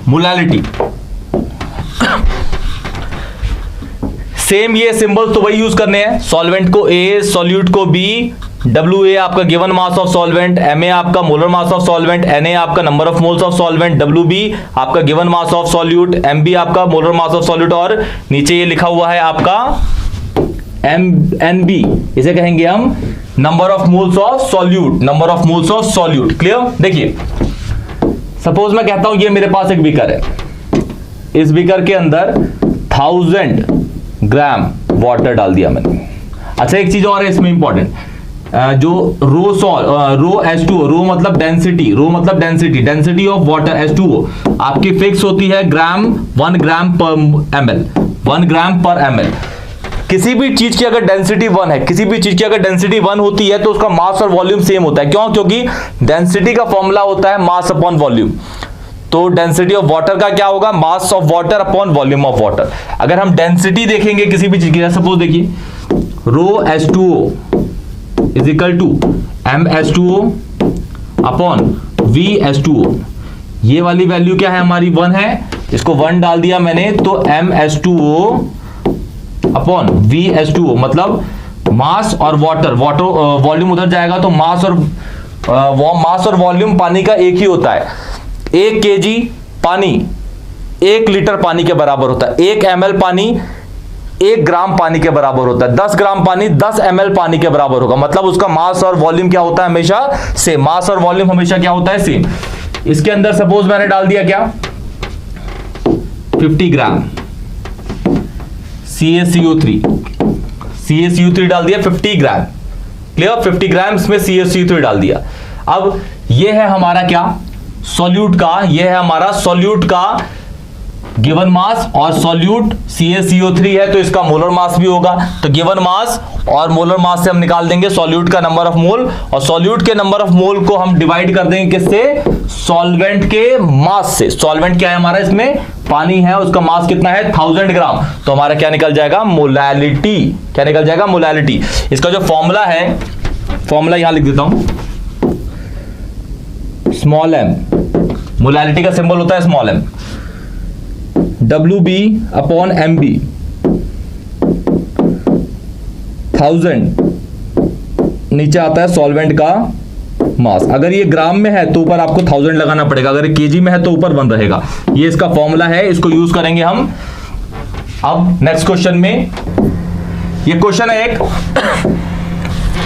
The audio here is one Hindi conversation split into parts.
मोलैलिटी। सेम ये सिंबल्स तो वही यूज करने हैं, सॉल्वेंट को A, सॉल्यूट को B, WA आपका given mass of solvent, MA आपका molar mass of solvent, NA आपका number of moles of solvent, WB आपका given mass of solute, MB आपका मोलर मास ऑफ सॉल्यूट, और नीचे ये लिखा हुआ है आपका NB, इसे कहेंगे हम number of moles of solute, number of moles of solute. Clear? देखिए सपोज मैं कहता हूं ये मेरे पास एक बीकर है, इस बीकर के अंदर 1000 ग्राम वाटर डाल दिया मैंने। अच्छा एक चीज और है इसमें इंपॉर्टेंट, जो रो H2O, रो मतलब density, density of water H2O आपकी फिक्स होती है ग्राम 1 ग्राम पर ml, 1 ग्राम पर ml। किसी भी चीज की अगर डेंसिटी 1 है, किसी भी चीज की अगर डेंसिटी 1 होती है तो उसका मास और वॉल्यूम सेम होता है। क्यों? क्योंकि डेंसिटी का फॉर्मूला होता है मास अपॉन वॉल्यूम। तो डेंसिटी ऑफ वाटर का क्या होगा? Mass of water upon volume of water. अगर हम डेंसिटी देखेंगे किसी भी चीज की, सपोज देखिए rho H2O is equal to MH2O upon VH2O, ये वाली वैल्यू क्या है हमारी? 1 है, इसको 1 डाल दिया मैंने, तो MH2O अपॉन VH2O मतलब मास और वाटर, वॉल्यूम उधर जाएगा तो मास और वॉल्यूम पानी का एक ही होता है। 1 kg पानी 1 लीटर पानी के बराबर होता है, 1 ml पानी 1 ग्राम पानी के बराबर होता है, 10 ग्राम पानी 10 ml पानी के बराबर होगा। मतलब उसका मास और वॉल्यूम क्या होता है? हमेशा सेम। मास और वॉल्यूम हमेशा क्या होता है? सेम। इसके अंदर सपोज मैंने डाल दिया क्या? 50 ग्राम CaCO3 डाल दिया 50 ग्राम। क्लियर? 50 ग्राम में CaCO3 डाल दिया। अब ये है हमारा क्या? सॉल्यूट का, ये है हमारा सॉल्यूट का गिवन मास, और सॉल्यूट CaCO3 है तो इसका मोलर मास भी होगा। तो गिवन मास और मोलर मास से हम निकाल देंगे सॉल्यूट का नंबर ऑफ मोल, और सॉल्यूट के नंबर ऑफ मोल को हम डिवाइड कर देंगे किससे? सॉल्वेंट के मास से। सॉल्वेंट क्या है हमारा? इसमें पानी है, उसका मास कितना है? 1000 ग्राम। तो हमारा क्या निकल जाएगा? मोलैलिटी। क्या निकल जाएगा? मोलैलिटी। इसका जो फॉर्मूला है, फॉर्मूला यहां लिख देता हूं, स्मॉल m। मोलैलिटी का सिंबल होता है small m। WB upon MB 1000 नीचे आता है सॉल्वेंट का मास। अगर ये ग्राम में है तो ऊपर आपको 1000 लगाना पड़ेगा, अगर ये केजी में है तो ऊपर 1 रहेगा। ये इसका फॉर्मूला है, इसको यूज करेंगे हम। अब नेक्स्ट क्वेश्चन में, ये क्वेश्चन है एक,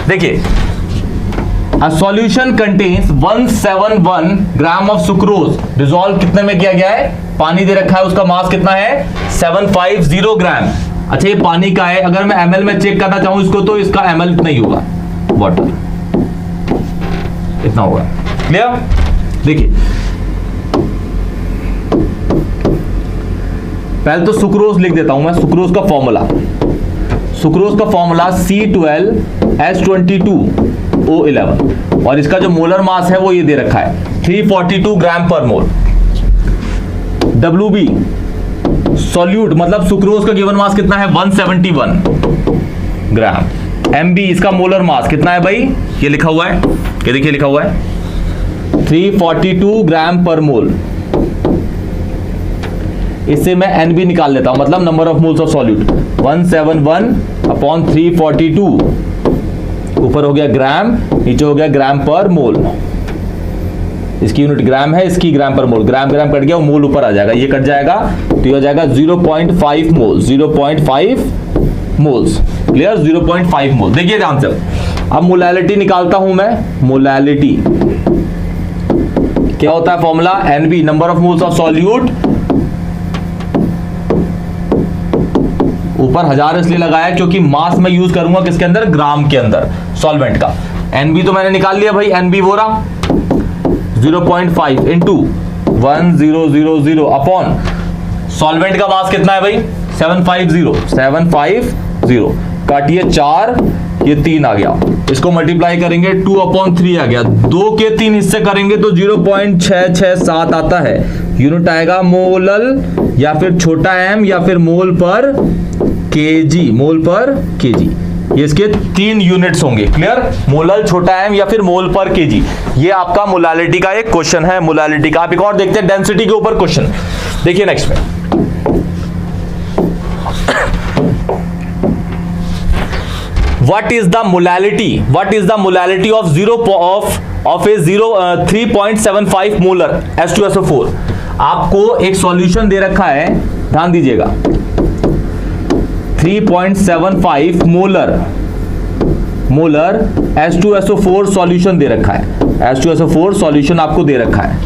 देखिए A solution contains 171 gram of sucrose dissolve कितने में किया गया है? पानी दे रखा है, उसका मास कितना है? 750 ग्राम। अच्छा ये पानी का है, अगर मैं ml में चेक करना चाहूं इसको तो इसका ml इतना ही होगा, वाटर इतना होगा। क्लियर? देखिए पहले तो सुक्रोज लिख देता हूं मैं, सुक्रोज का फॉर्मूला C12H22O11, और इसका जो मोलर मास है वो ये दे रखा है 342 ग्राम पर मोल। WB सॉल्यूट मतलब सुक्रोज का गिवन मास कितना है? 171 ग्राम। MB इसका मोलर मास कितना है भाई? ये लिखा हुआ है, ये देखिए लिखा हुआ है 342 ग्राम पर मोल। इससे मैं NB निकाल लेता हूं, मतलब number of moles of solute 171 upon 342, ऊपर हो गया ग्राम, नीचे हो गया ग्राम पर मोल। इसकी यूनिट ग्राम है, इसकी ग्राम पर मोल, ग्राम ग्राम कट गया, मोल ऊपर आ जाएगा, ये कट जाएगा तो ये हो जाएगा 0.5 मोल, 0.5 मोल्स। क्लियर? 0.5 मोल। देखिए ध्यान से, अब मोलैलिटी निकालता हूं मैं। मोलैलिटी क्या होता है? Formula NB number of moles of solute, ऊपर 1000 इसलिए लगाया क्योंकि मास में यूज करूंगा किसके अंदर? ग्राम के अंदर, सॉल्वेंट का। NB तो मैंने निकाल लिया भाई, NB वो रहा 0.5 इंटू 1000 अपॉन सॉल्वेंट का मास कितना है भाई? 750 काटिए 4, ये 3 आ गया, इसको मल्टीप्लाई करेंगे 2/3 आ गया, 2 के 3 हिस्से करेंगे तो 0.667 आता है। यूनिट आएगा मोलल या फिर छोटा m या फिर मोल पर केजी, मोल पर केजी। ये इसके 3 यूनिट्स होंगे। क्लियर? मोलल छोटा m या फिर मोल पर केजी। ये आपका मोलालिटी का एक क्वेश्चन है, मोलालिटी का। आप एक और देखते हैं डेंसिटी के ऊपर क्वेश्चन। देखिए नेक्स्ट में, what is the molality of 3.75 molar H2SO4। आपको एक सॉल्यूशन दे रखा है, ध्यान दीजिएगा, 3.75 मोलर H2SO4 सॉल्यूशन दे रखा है। H2SO4 सॉल्यूशन आपको दे रखा है,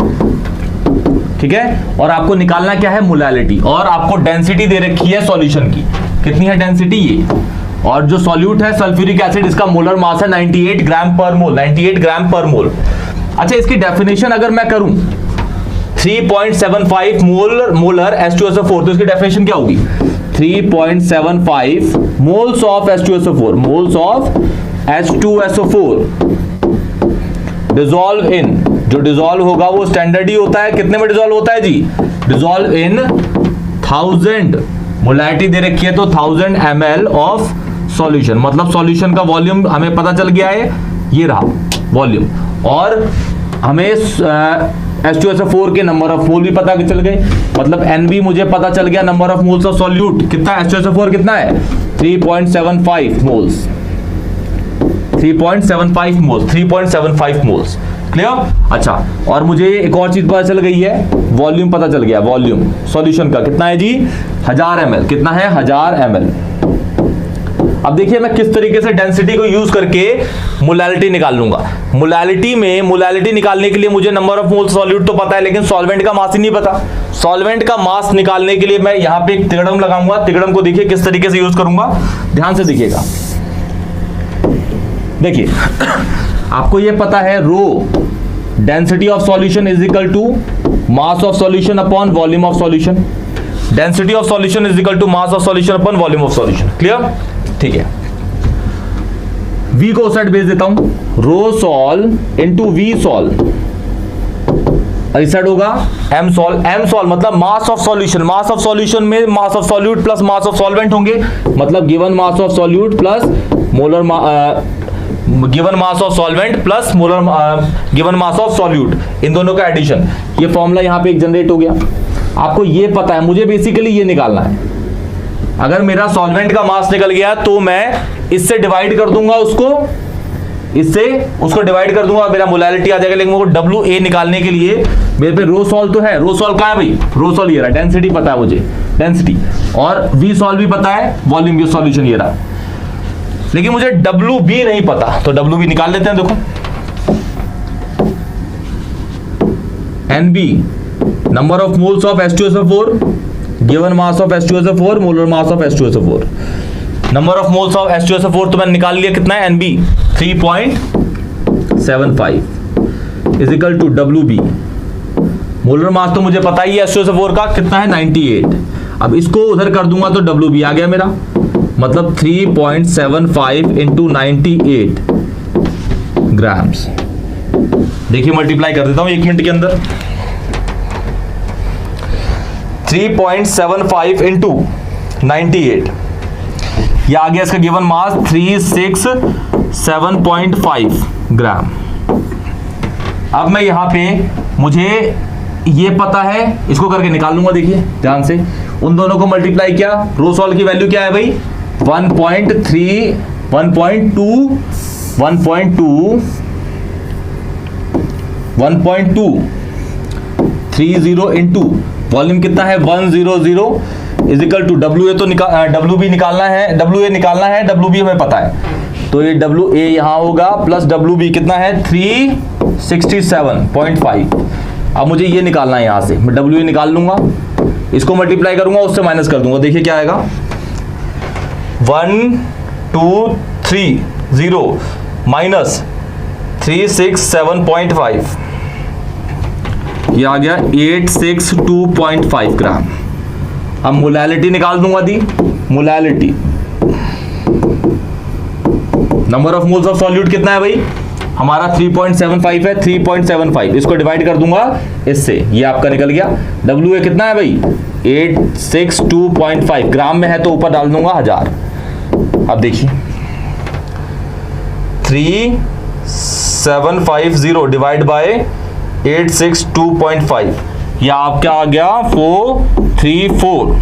ठीक है। और आपको निकालना क्या है? मोलालिटी। और आपको डेंसिटी दे रखी है सॉल्यूशन की। कितनी है डेंसिटी? ये। और जो सॉल्यूट है सल्फ्यूरिक एसिड, इसका मोलर मास है 98 ग्राम पर मोल, 98 ग्राम पर मोल। अच्छा, इसकी डेफिनेशन अगर मैं करूं 3.75 मोलर H2SO4, तो इसकी डेफिनेशन क्या होगी? 3.75 moles of H2SO4, moles of H2SO4 dissolve in, जो डिसॉल्व होगा वो स्टैंडर्ड ही होता है। कितने में डिसॉल्व होता है जी? डिसॉल्व इन 1000, मोलारिटी दे रखी है तो 1000 ml ऑफ सॉल्यूशन। मतलब सॉल्यूशन का वॉल्यूम हमें पता चल गया है, ये रहा वॉल्यूम। और हमें H2SO4 के नंबर ऑफ मोल भी पता चल गए, मतलब NB मुझे पता चल गया, number of moles of solute कितना है, H2SO4 कितना है? 3.75 मोल्स, 3.75 मोल्स, 3.75 मोल्स। क्लियर? अच्छा, और मुझे एक और चीज पता चल गई है, वॉल्यूम पता चल गया। वॉल्यूम सॉल्यूशन का कितना है जी? 1000 ml। कितना है? 1000 ml। अब देखिए मैं किस तरीके से डेंसिटी को यूज करके मोलालिटी निकाल लूंगा। मोलालिटी निकालने के लिए मुझे नंबर ऑफ मोल्स सॉल्यूट तो पता है, लेकिन सॉल्वेंट का मास ही नहीं पता। सॉल्वेंट का मास निकालने के लिए मैं यहां पे एक तिगड़म लगाऊंगा। तिगड़म को देखिए किस तरीके से यूज करूंगा, ध्यान से देखिएगा। देखिए आपको ये पता है, rho density of solution is equal to mass of solution upon volume of solution. Density of solution is equal to mass of solution upon volume of solution. Clear? ठीक है। V को उस साइड भेज देता हूं, rho sol into V sol, इस साइड होगा m सॉल। m सॉल मतलब mass of solution. Mass of solution में mass of solute plus mass of solvent होंगे, मतलब given mass of solute plus molar given mass of solvent plus molar given mass of solute, इन दोनों का एडिशन। ये फॉर्मूला यहां पे एक जनरेट हो गया। आपको ये पता है, मुझे बेसिकली ये निकालना है। अगर मेरा सॉल्वेंट का मास निकल गया तो मैं इससे डिवाइड कर दूंगा उसको, इससे उसको डिवाइड कर दूंगा, मेरा मोलालिटी आ जाएगा। लेकिन वो WA निकालने के लिए मेरे पे रो सॉल तो है। रो सॉल कहां है भाई? रो सॉल ये रहा। डेंसिटी पता है मुझे, डेंसिटी, और वी सॉल भी पता है, वॉल्यूम भी, सॉल्यूशन ये रहा। लेकिन मुझे WB नहीं पता, तो WB निकाल लेते हैं। देखो NB number of moles of H2SO4 given mass of H2SO4 molar mass of H2SO4। Number of moles of H2SO4 तो मैंने निकाल लिया, कितना है? NB 3.75 is equal to WB। Molar mass तो मुझे पता ही है H2SO4 का कितना है, 98। अब इसको उधर कर दूंगा तो WB आ गया मेरा, मतलब 3.75 इंटू 98 ग्राम्स। देखिए मल्टीप्लाई कर देता हूं 1 मिनट के अंदर। 3.75 इंटू 98, ये आ गया इसका गिवन मास 367.5 ग्राम। अब मैं यहां पे, मुझे ये पता है, इसको करके निकाल लूंगा। देखिए ध्यान से, उन दोनों को मल्टीप्लाई किया, रो सॉल की वैल्यू क्या है भाई? 1.3 1.230 इंटू वॉल्यूम कितना है? 100 इज इक्वल टू WA तो WB निकालना है, WA निकालना है, WB हमें पता है, तो ये WA यहां होगा प्लस WB कितना है? 367.5। अब मुझे ये निकालना है, यहां से मैं WA निकाल लूंगा, इसको मल्टीप्लाई करूंगा, उससे माइनस कर दूंगा। देखिए क्या आएगा, 1230 माइनस 367.5, ये आ गया 862.5 ग्राम। अब मोलालिटी निकाल दूंगा दी, molality number of moles of solute कितना है भाई? हमारा 3.75 है, 3.75 इसको डिवाइड कर दूंगा इससे, ये आपका निकल गया। WA कितना है भाई? 862.5 ग्राम में है तो ऊपर डाल दूंगा 1000। अब देखिए 3750 डिवाइड बाय 862.5, या आपका आ गया 434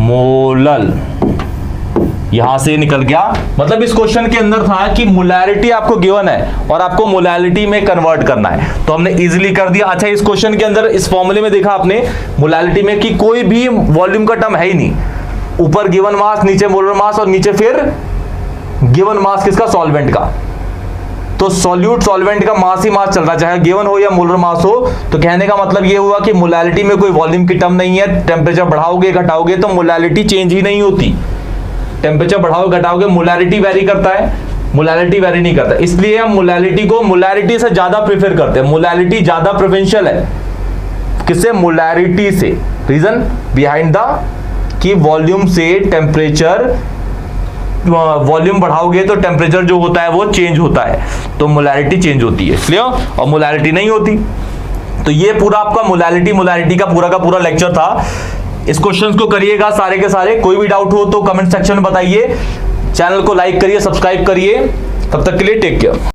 मोलल, यहां से निकल गया। मतलब इस क्वेश्चन के अंदर था कि मोलैरिटी आपको गिवन है और आपको मोलैरिटी में कन्वर्ट करना है, तो हमने इजीली कर दिया। अच्छा, इस क्वेश्चन के अंदर इस फॉर्मूले में देखा आपने मोलैरिटी में कि कोई भी वॉल्यूम का टर्म है ही नहीं, ऊपर गिवन मास, नीचे मोलर मास और नीचे फिर गिवन मास किसका, सॉल्वेंट का। तो सॉल्यूट सॉल्वेंट का मास ही मास चल रहा है, चाहे गिवन हो या मोलर मास हो। तो कहने का मतलब ये हुआ कि मोलैरिटी में कोई वॉल्यूम की टर्म नहीं है। टेम्परेचर बढ़ाओगे घटाओगे तो मोलैरिटी चेंज ही नहीं होती। टेम्परेचर बढ़ाओगे घटाओगे, मोलैरिटी वेरी करता है, मोलैरिटी वेरी नहीं करता। इसलिए हम मोलैरिटी को मोलैरिटी से ज्यादा प्रेफर करते हैं। मोलैरिटी ज्यादा प्रेफरेंशियल है किससे, मोलैरिटी से। रीजन बिहाइंड द कि वॉल्यूम से टेम्परेचर, वॉल्यूम बढ़ाओगे तो टेम्परेचर जो होता है वो चेंज होता है, तो मोलैरिटी चेंज होती है, क्लियर, और मोलैरिटी नहीं होती। तो ये पूरा आपका मोलैरिटी का पूरा लेक्चर था। इस क्वेश्चंस को करिएगा सारे के सारे। कोई भी डाउट हो तो कमेंट सेक्शन में बताइए। चैनल को लाइक करिए, सब्सक्राइब करिए। तब तक के लिए टेक केयर।